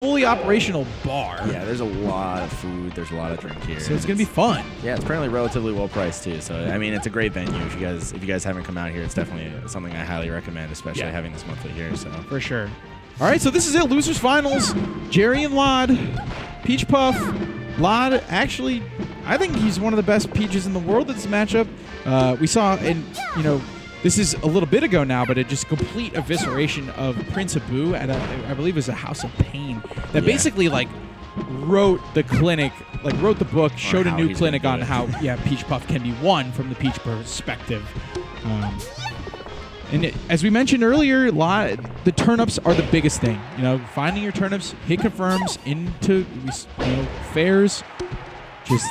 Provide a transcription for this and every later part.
fully operational bar. Yeah, there's a lot of food. There's a lot of drink here. So it's going to be fun. Yeah, it's apparently relatively well priced too. So I mean, it's a great venue. If you guys haven't come out here, it's definitely something I highly recommend, especially having this monthly here. So for sure. All right, so this is it. Losers finals. Jerry and lloD. Peach Puff. lloD actually, I think he's one of the best Peaches in the world at this matchup. We saw in, this is a little bit ago now, but a just complete evisceration of Prince Abu at I believe it was a House of Pain that basically like wrote the clinic, like wrote the book, showed a new clinic on how Peach Puff can be won from the Peach perspective. And as we mentioned earlier, the turnips are the biggest thing. Finding your turnips, hit confirms into fairs.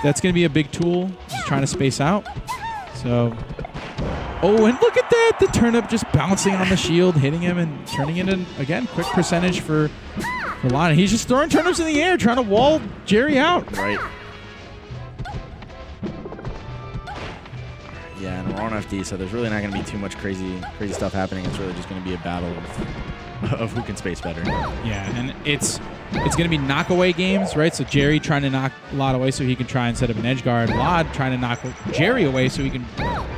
That's going to be a big tool. Just trying to space out. So. Oh, and look at that! The turnip just bouncing on the shield, hitting him, and turning into, again, quick percentage for lloD. He's just throwing turnips in the air, trying to wall Jerry out. Right. Yeah, and we're on FD, so there's really not going to be too much crazy stuff happening. It's really just going to be a battle of who can space better. Yeah, and it's going to be knockaway games, right? So Jerry trying to knock lloD away so he can try and set up an edge guard. lloD trying to knock Jerry away so he can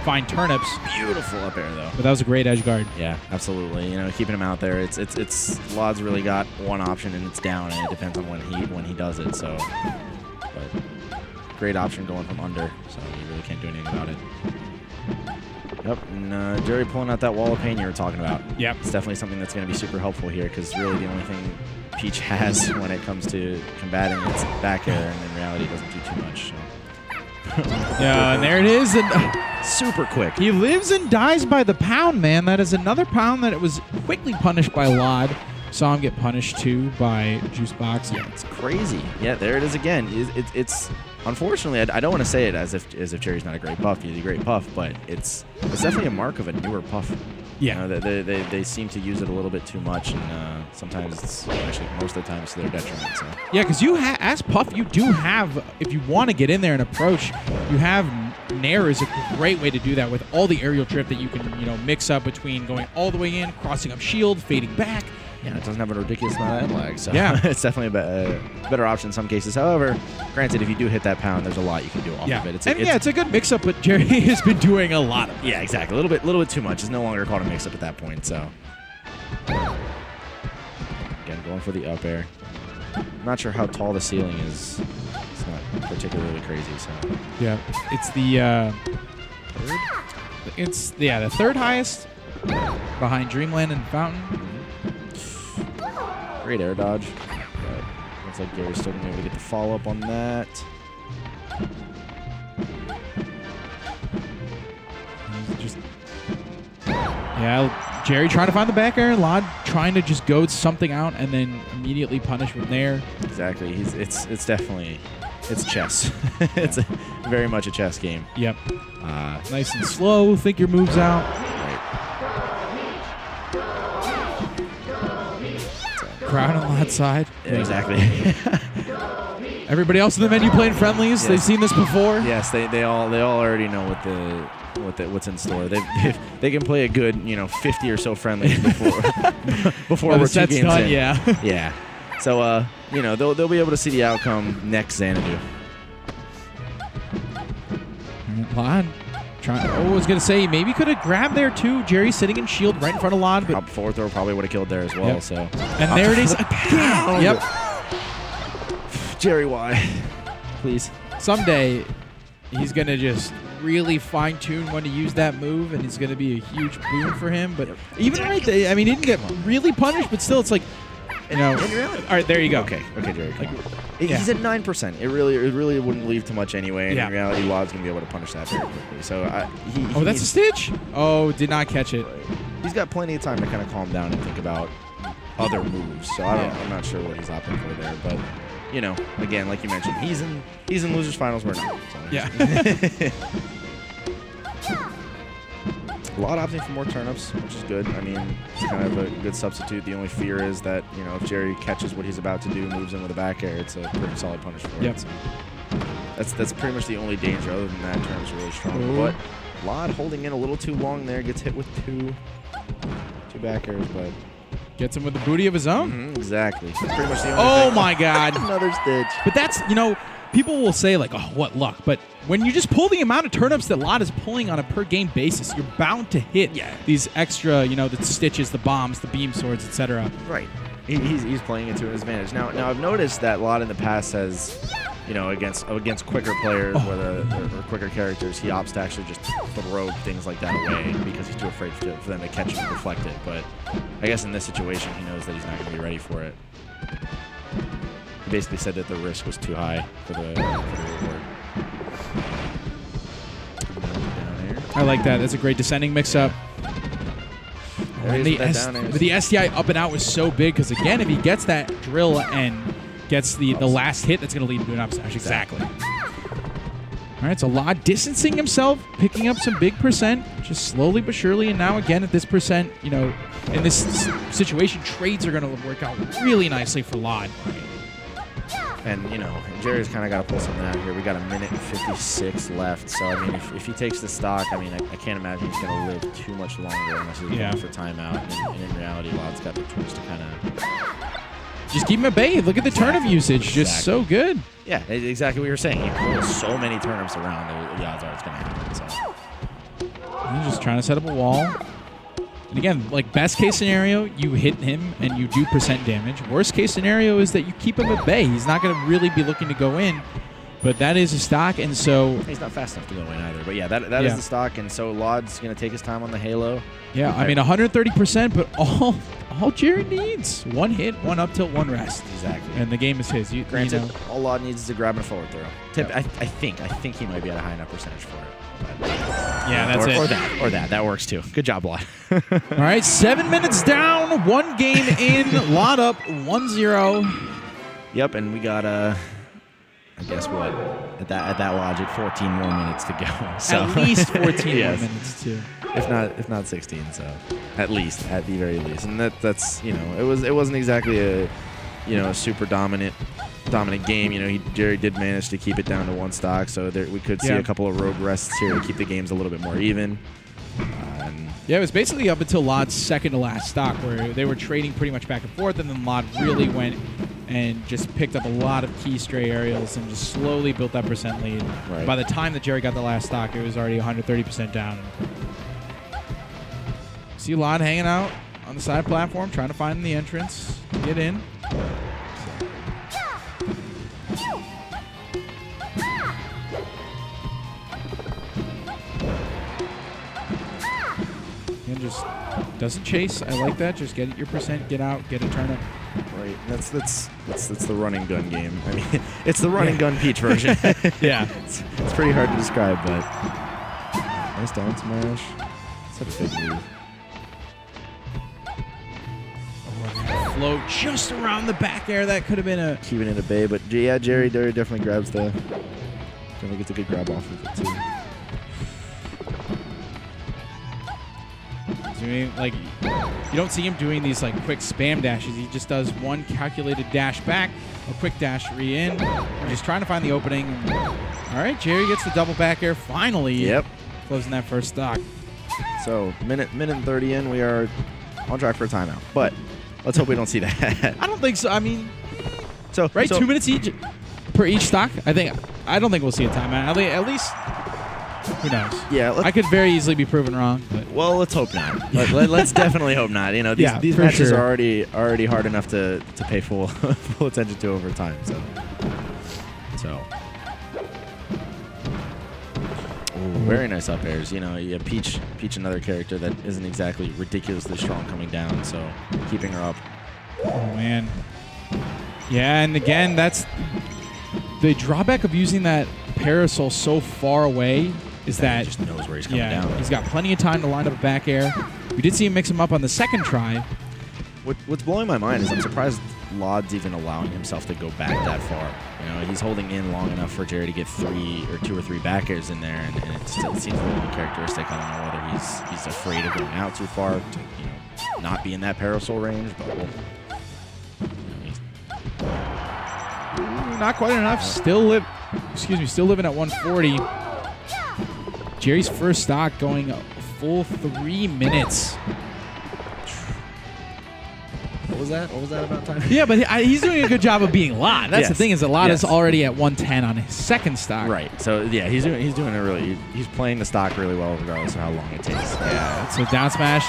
find turnips. Beautiful up air, though. But that was a great edge guard. Yeah, absolutely. Keeping him out there. It's lloD's really got one option, and it's down, and it depends on when he does it. So, but great option going from under. So you really can't do anything about it. Yep, and Jerry pulling out that wall of pain you were talking about. Yep. It's definitely something that's going to be super helpful here because really the only thing Peach has when it comes to combating is back air, and in reality it doesn't do too much. So. Yeah, and there it is. And, super quick. He lives and dies by the pound, man. That is another pound that it was quickly punished by lloD. Saw him get punished, too, by Juicebox. Yeah, it's crazy. Yeah, there it is again. It's unfortunately, I don't want to say it as if Jerry's not a great puff. He's a great puff, but it's definitely a mark of a newer puff. Yeah. They seem to use it a little bit too much, and sometimes it's actually most of the time it's to their detriment. So. Yeah, because as Puff, you do have, if you want to get in there and approach, you have Nair is a great way to do that with all the aerial drift that you can mix up between going all the way in, crossing up shield, fading back. Yeah, it doesn't have a ridiculous amount of end lag, so yeah. It's definitely a better option in some cases. However, granted, if you do hit that pound, there's a lot you can do off of it. It's a good mix-up, but Jerry has been doing a lot of it. Yeah, exactly. A little bit too much. It's no longer called a mix-up at that point, so. Again, going for the up air. I'm not sure how tall the ceiling is. It's not particularly crazy, so. Yeah, it's the third? It's, the third highest behind Dreamland and Fountain. Great air dodge. But looks like Gary's still going to be able to get the follow-up on that. Jerry trying to find the back air, and lloD trying to just goad something out and then immediately punish with Nair. Exactly. It's definitely chess. It's very much a chess game. Yep. Nice and slow. Think your moves out. Crowd on lloD's side. Yeah, exactly. Everybody else in the menu playing friendlies. Yes. They've seen this before. Yes, they all already know what's in store. They can play a good 50 or so friendlies before we're 2 games done, in. Yeah. Yeah. So they'll be able to see the outcome next Xanadu. lloD. I was going to say, maybe could have grabbed there, too. Jerry sitting in shield right in front of lloD. But forward throw probably would have killed there as well. Yep. So. And there it is again. Yep. Jerry, why? Please. Someday, he's going to just really fine-tune when to use that move, and it's going to be a huge boon for him. But even right there, I mean, he didn't get really punished, but still, it's like, all right, there you go. Okay, Jerry. He's at 9%. It really wouldn't leave too much anyway. And in reality, lloD's gonna be able to punish that very quickly. So that's a stitch. Oh, did not catch it. He's got plenty of time to kind of calm down and think about other moves. So I'm not sure what he's opting for there, but again, like you mentioned, he's in losers finals. We're not. So yeah. lloD opting for more turnips, which is good. I mean, it's kind of a good substitute. The only fear is that, if Jerry catches what he's about to do, moves in with a back air, it's a pretty solid punish for it. So that's pretty much the only danger. Other than that, turnip's really strong. Ooh. But lloD holding in a little too long there, gets hit with two back airs, but Gets him with the booty of his own. Exactly. That's pretty much the only Oh thing. my God. Another stitch. But that's, you know, people will say like, oh, what luck. But when you just pull the amount of turnips that lloD is pulling on a per game basis, you're bound to hit these extra, you know, the stitches, the bombs, the beam swords, etc. Right. He's playing it to his advantage. Now I've noticed that lloD in the past has, you know, against quicker players or quicker characters, he opts to actually just throw things like that away because he's too afraid for them to catch it and deflect it. But I guess in this situation, he knows that he's not going to be ready for it. He basically said that the risk was too high for the reward. I like that. That's a great descending mix-up. And the STI up and out was so big because, again, if he gets that drill and gets the last hit, that's going to lead to an up smash. Exactly. All right, so lloD distancing himself, picking up some big percent, just slowly but surely. And now, again, at this percent, you know, in this situation, trades are going to work out really nicely for lloD. And, you know, Jerry's kind of got to pull something out here. We got 1:56 left. So, I mean, if he takes the stock, I mean, I can't imagine he's going to live too much longer unless he's going for timeout. And in reality, lloD's got the tools to kind of just keep him at bay. Look at the turnip usage. Just so good. Yeah, exactly what you were saying. You pull so many turnips around, the odds are it's going to happen. So. He's just trying to set up a wall. And again, like best case scenario, you hit him and you do percent damage. Worst case scenario is that you keep him at bay. He's not going to really be looking to go in, but that is a stock, and so he's not fast enough to go in either. But yeah, that is the stock, and so lloD's going to take his time on the Halo. Yeah, I mean 130%, but all Jerry needs one hit, one up tilt, one rest. Exactly. And the game is his. Granted, you know. all lloD needs is a grab and a forward throw. I think he might be at a high enough percentage for it. Yeah, that's it. Or that. That works too. Good job, lloD. All right, 7 minutes down, one game in, lloD up 1-0. Yep, and we got I guess what at that logic, 14 more minutes to go. So at least 14 more minutes too. If not 16, so at the very least. And that's you know it wasn't exactly a super dominant game. You know, Jerry did manage to keep it down to one stock, so we could see a couple of rogue rests here to keep the games a little bit more even. Yeah, it was basically up until lloD's second to last stock where they were trading pretty much back and forth, and then lloD really went and just picked up a lot of key stray aerials and just slowly built that percent lead. Right. By the time that Jerry got the last stock, it was already 130% down. See lloD hanging out on the side platform, trying to find the entrance, get in. And just doesn't chase. I like that. Just get your percent, get out, get a turnip. Right. That's the run and gun game. I mean, it's the run and gun Peach version. Yeah. It's pretty hard to describe, but nice down smash. Such a big move. Float just around the back air. That could have been a keeping it at bay, but yeah, Jerry definitely grabs definitely gets a good grab off of it too. Like, you don't see him doing these like quick spam dashes. He just does one calculated dash back, a quick dash re-in. Just trying to find the opening. All right, Jerry gets the double back air finally. Yep. Closing that first stock. So minute and 30 in, we are on track for a timeout. But let's hope we don't see that. I don't think so. I mean, 2 minutes each per each stock. I don't think we'll see a timeout. At least. Who knows? Yeah, I could very easily be proven wrong. But. Well, let's hope not. Let's definitely hope not. You know, these matches are already hard enough to pay full attention to over time. So. Ooh, very nice up airs. You know, Peach, another character that isn't exactly ridiculously strong coming down. So keeping her up. Oh man. Yeah, and again, that's the drawback of using that parasol so far away. Is that he just knows where he's coming down. He's got plenty of time to line up a back air. We did see him mix him up on the second try. What's blowing my mind is I'm surprised lloD's even allowing himself to go back that far. You know, he's holding in long enough for Jerry to get 2 or 3 back airs in there, and it still seems a little uncharacteristic. I don't know whether he's afraid of going out too far to not be in that parasol range, but not quite enough. Still living at 140. Jerry's first stock going a full 3 minutes. that? What was that about time? Yeah, but he's doing a good job of being lloD. That's Yes. the thing is that lloD Yes. is already at 110 on his second stock. Right. So yeah, he's doing it really. He's playing the stock really well, regardless of how long it takes. Yeah. So down smash.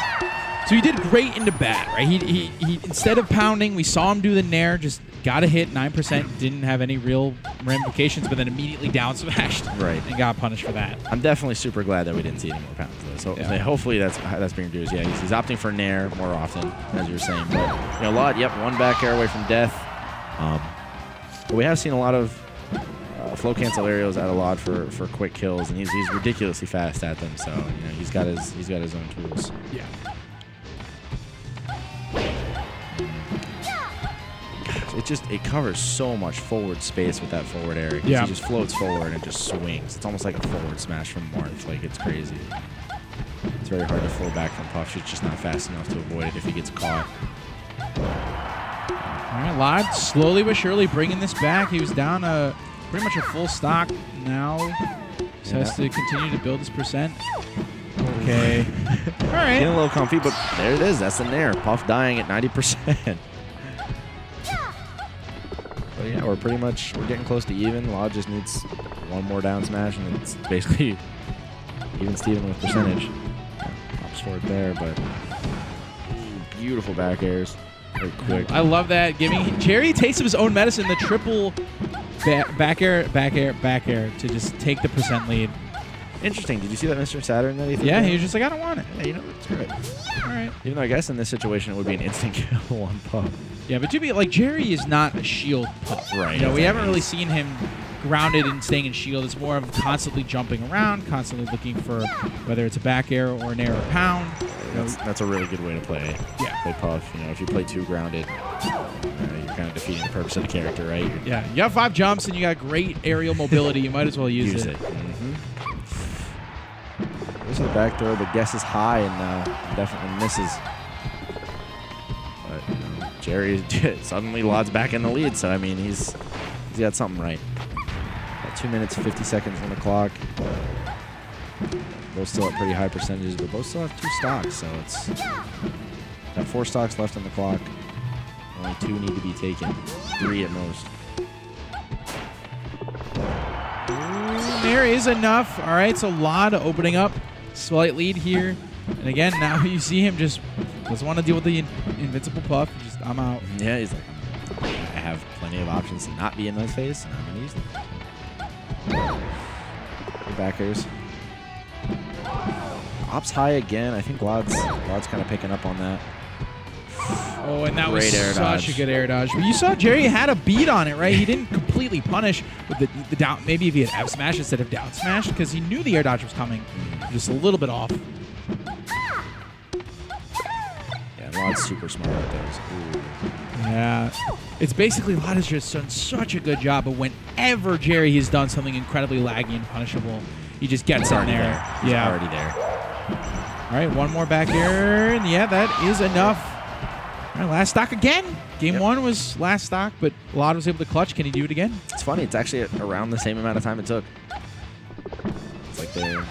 So he did great into bat, right? He instead of pounding, we saw him do the nair, just got a hit, 9%, didn't have any real ramifications, but then immediately down smashed. Right. And got punished for that. I'm definitely super glad that we didn't see any more pounds though. So hopefully that's being reduced. Yeah, he's opting for nair more often, as you were saying. But lloD, yep, one back air away from death. But we have seen a lot of flow cancel aerials out of lloD for quick kills, and he's ridiculously fast at them. So he's got his own tools. Yeah. It covers so much forward space with that forward air. Yeah. He just floats forward and just swings. It's almost like a forward smash from Marth. Like, it's crazy. It's very hard to flow back from Puff. She's just not fast enough to avoid it if he gets caught. All right, lloD slowly but surely bringing this back. He was down pretty much a full stock. Now he has to continue to build his percent. Okay. All right. Getting a little comfy, but there it is. That's the nair. Puff dying at 90%. But yeah, we're getting close to even. lloD just needs one more down smash, and it's basically even Steven with percentage. Pops for it there, but beautiful back airs. Very quick. I love that. Giving Jerry a taste of his own medicine, the triple back air to just take the percent lead. Interesting. Did you see that Mr. Saturn that he threw? Yeah, he was just like, I don't want it. Yeah, it's great. All right. Even though I guess in this situation it would be an instant kill on Puff. Yeah, but to be like, Jerry is not a shield Puff. Right. We haven't really seen him grounded and staying in shield. It's more of constantly jumping around, constantly looking for whether it's a back air or an air or pound. That's a really good way to play. Yeah. Play Puff. If you play too grounded, you're kind of defeating the purpose of the character, right? Yeah. You have 5 jumps and you got great aerial mobility. You might as well use it. This is a back throw, but guess is high and definitely misses. But Jerry suddenly lloD's back in the lead, so I mean he's got something right. Got 2 minutes 50 seconds on the clock. Both still at pretty high percentages, but both still have 2 stocks, so it's got 4 stocks left on the clock. Only 2 need to be taken, 3 at most. There is enough. All right, so lloD opening up. Slight lead here. And again, now you see him just doesn't want to deal with the invincible Puff. I'm out. Yeah, he's like, I have plenty of options to not be in those phase, and I'm going to use them. The backers. Ops high again. I think lloD's kind of picking up on that. Oh, and that Great was air such dodge. a good air dodge. But you saw Jerry had a beat on it, right? He didn't completely punish with the down. Maybe if he had up smash instead of down smash, because he knew the air dodge was coming. Just a little bit off. Yeah, lloD's super smart with those. Ooh. Yeah. It's basically lloD has just done such a good job of whenever Jerry has done something incredibly laggy and punishable, he just gets in there. He's already there. All right, one more back air. And yeah, that is enough. All right, last stock again. Game 1 was last stock, but lloD was able to clutch. Can he do it again? It's funny. It's actually around the same amount of time it took. It's like they're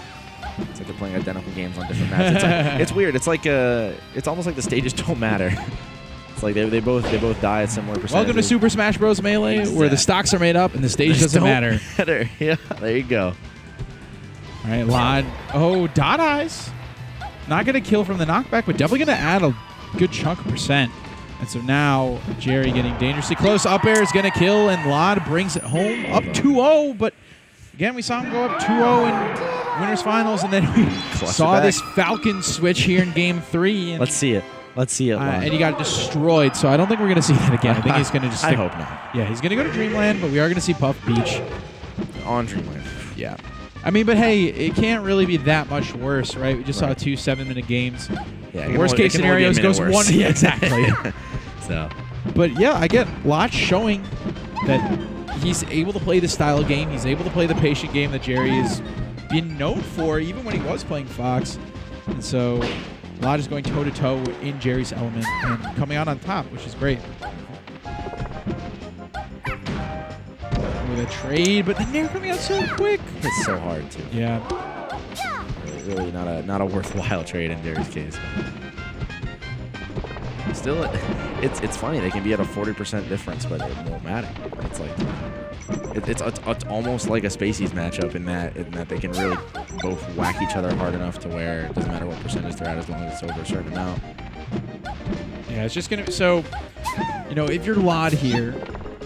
playing identical games on different maps. It's weird. It's like it's almost like the stages don't matter. It's like they both die at similar percentages. Welcome to Super Smash Bros. Melee, where the stocks are made up and the stage doesn't matter. Yeah, there you go. All right, lloD. Oh, dot eyes. Not going to kill from the knockback, but definitely going to add a good chunk of percent. And so now Jerry getting dangerously close. Up air is going to kill, and lloD brings it home up 2-0. But again, we saw him go up 2-0 in winners finals, and then we saw this Falcon switch here in game 3. And, let's see it. Let's see it. And he got destroyed. So I don't think we're going to see that again. I think he's going to just. I hope not. Yeah, he's going to go to Dreamland, but we are going to see Puff Beach on Dreamland. Yeah. I mean, but hey, it can't really be that much worse, right? We just saw 2 7-minute games. Yeah, worst case scenarios goes worse. 1. Yeah, exactly. So, but yeah, I get lots showing that he's able to play the style of game. He's able to play the patient game that Jerry has been known for, even when he was playing Fox. And so, lloD is going toe to toe in Jerry's element and coming out on top, which is great. With a trade, but then they're coming out so quick. It's so hard too. Yeah. Really not a worthwhile trade in Jerry's case. still, it's funny. They can be at a 40% difference, but it won't matter. It's like it's almost like a Spacies matchup in that they can really both whack each other hard enough to where it doesn't matter what percentage they're at as long as it's over a certain amount. Yeah, it's just gonna. So, you know, if you're lloD here,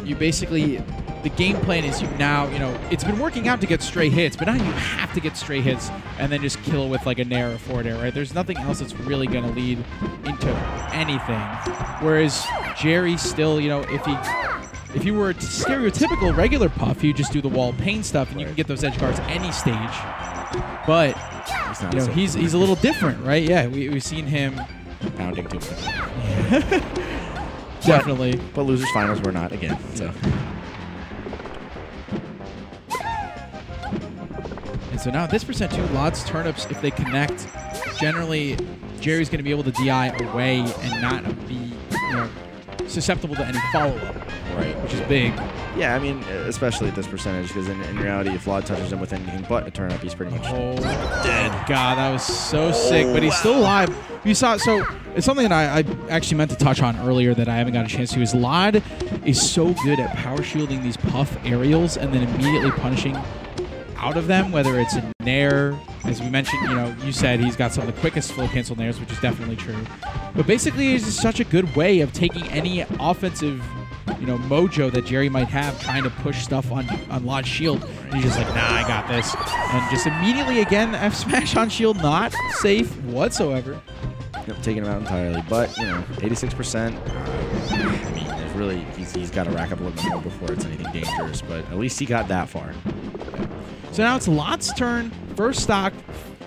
you basically. The game plan is it's been working out to get stray hits, but now you have to get stray hits and then just kill with like a nair or forward air, right? There's nothing else that's really going to lead into anything. Whereas Jerry still, if you were a stereotypical regular Puff, you just do the wall pain stuff and you can get those edge guards any stage. But he's a little different, right? Yeah, we've seen him pounding too much. Definitely. But losers finals we're not again. So. And so now at this percent too, lloD's turnips, if they connect, generally Jerry's going to be able to DI away and not be susceptible to any follow-up, right? Which is big. Yeah, I mean, especially at this percentage, because in reality, if lloD touches him with anything but a turnip, he's pretty much dead. God, that was so sick, but he's still alive. You saw, so it's something that I actually meant to touch on earlier that I haven't got a chance to, is lloD is so good at power shielding these Puff aerials and then immediately punishing out of them, whether it's a nair, as we mentioned, you said he's got some of the quickest full cancel nairs, which is definitely true. But basically, it's just such a good way of taking any offensive, mojo that Jerry might have trying to push stuff on lloD's shield. And he's just like, nah, I got this. And just immediately, again, F smash on shield, not safe whatsoever. Yep, taking him out entirely. But, 86%. I mean, there's really, he's got to rack up a little bit more before it's anything dangerous. But at least he got that far. So now it's lloD's turn. First stock,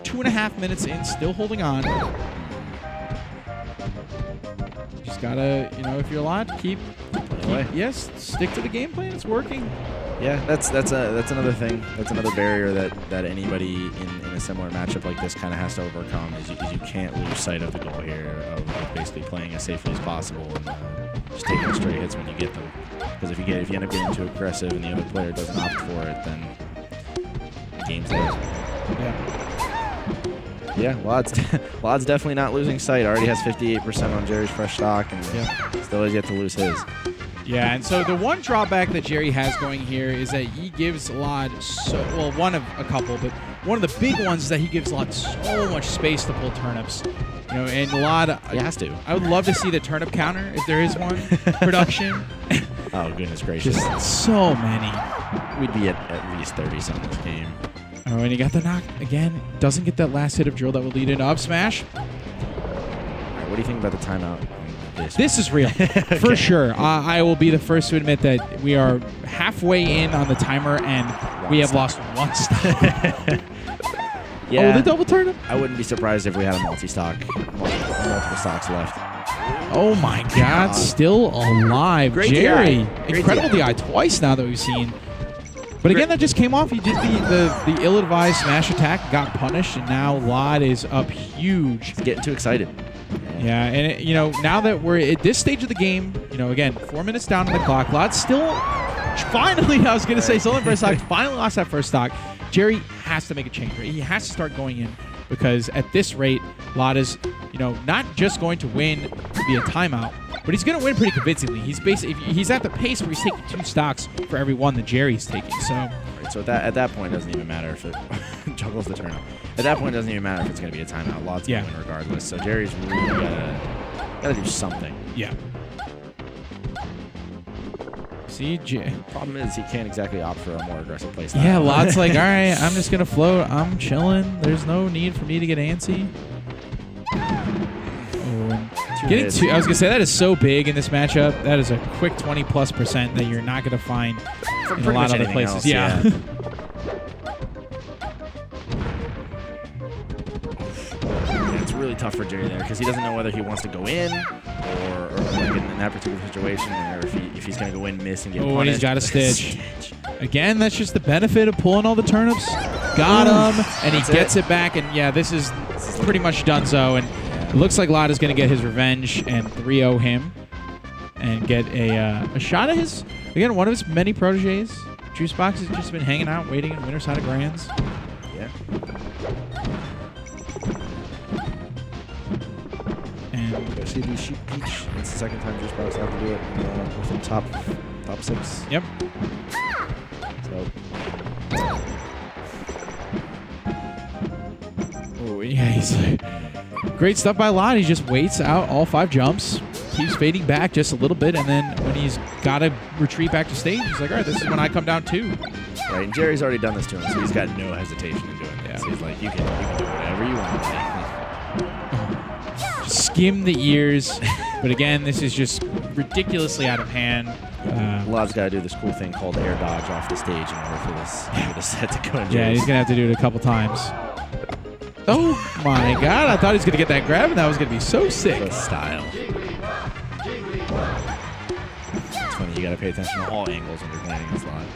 2.5 minutes in, still holding on. Just gotta, if you're lloD, keep yes, stick to the game plan. It's working. Yeah, that's another thing. That's another barrier that anybody in a similar matchup like this kind of has to overcome. Is you can't lose sight of the goal here of basically playing as safely as possible and just taking straight hits when you get them. Because if you end up getting too aggressive and the other player doesn't opt for it, then game's theirs. Yeah, lloD's definitely not losing sight. Already has 58% on Jerry's fresh stock, and still has yet to lose his. Yeah, and so the one drawback that Jerry has going here is that he gives lloD one of a couple, but one of the big ones is that he gives lloD so much space to pull turnips. And lloD, he has to. I would love to see the turnip counter if there is one production. Oh goodness gracious! Just so many. We'd be at least 30 on this game. Oh, and he got the knock again. Doesn't get that last hit of drill that will lead into up smash. All right, what do you think about the timeout? This is real, for sure. I will be the first to admit that we are halfway in on the timer, and we have lost one stock. Yeah. Oh, the double turnip? I wouldn't be surprised if we had a multiple stocks left. Oh my God, still alive. Great Jerry, DI. incredible DI twice now that we've seen. But again, that just came off. He did the ill-advised smash attack, got punished, and now lloD is up huge. He's getting too excited. Yeah, and now that we're at this stage of the game, again, 4 minutes down on the clock, lloD still finally, I was going to say, still in first stock, finally lost that first stock. Jerry has to make a change, right? He has to start going in because at this rate, lloD is, not just going to win via timeout, but he's going to win pretty convincingly. He's at the pace where he's taking 2 stocks for every one that Jerry's taking. So at that point, it doesn't even matter if it juggles the turn. At that point, it doesn't even matter if it's going to be a timeout. lloD's going to win regardless. So Jerry's really gotta do something. Yeah. See, problem is he can't exactly opt for a more aggressive play style. Yeah, lloD's like, all right, I'm just gonna float. I'm chilling. There's no need for me to get antsy. Getting 2, I was gonna say that is so big in this matchup. That is a quick 20+% that you're not gonna find in a lot of other places. Else, yeah. It's really tough for Jerry there because he doesn't know whether he wants to go in or like in that particular situation, or if he's gonna go in, miss, and get punished. And he's got a stitch. Again, that's just the benefit of pulling all the turnips. Got him, and he gets it back, and yeah, this is pretty much donezo, and it looks like lloD is going to get his revenge and 3-0 him and get a shot at his, again, one of his many proteges. Juicebox has just been hanging out, waiting in winter side of Grands. Yeah. Go see the Sheep Peach. It's the second time Juice Box have to do it within top 6. Yep. So. Oh, yeah, he's great stuff by lloD. He just waits out all 5 jumps, keeps fading back just a little bit, and then when he's got to retreat back to stage, he's like, all right, this is when I come down too. Right, and Jerry's already done this to him, so he's got no hesitation in doing this. Yeah. He's like, you can do whatever you want. Just skim the ears. But again, this is just ridiculously out of hand. lloD's got to do this cool thing called air dodge off the stage in order for this set to go in. Yeah, he's going to have to do it a couple times. Oh my god, I thought he was going to get that grab, and that was going to be so sick. The style. It's funny, you got to pay attention to all angles when you're playing against lloD.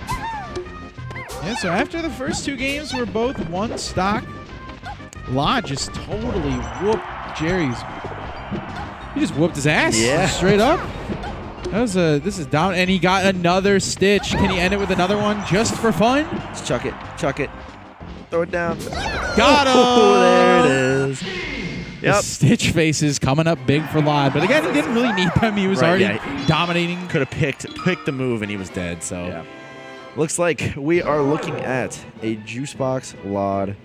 Yeah, so after the first 2 games were both 1 stock, lloD just totally whooped Jerry's. He just whooped his ass. Yeah. Straight up. This is down, and he got another stitch. Can he end it with another one just for fun? Just chuck it. Chuck it. Throw it down. Got him! Oh, there it is. The Yep. stitch faces coming up big for lloD, but again, he didn't really need them. He was already dominating. Could have picked the move, and he was dead. So, Yeah. looks like we are looking at a Juice Box lloD.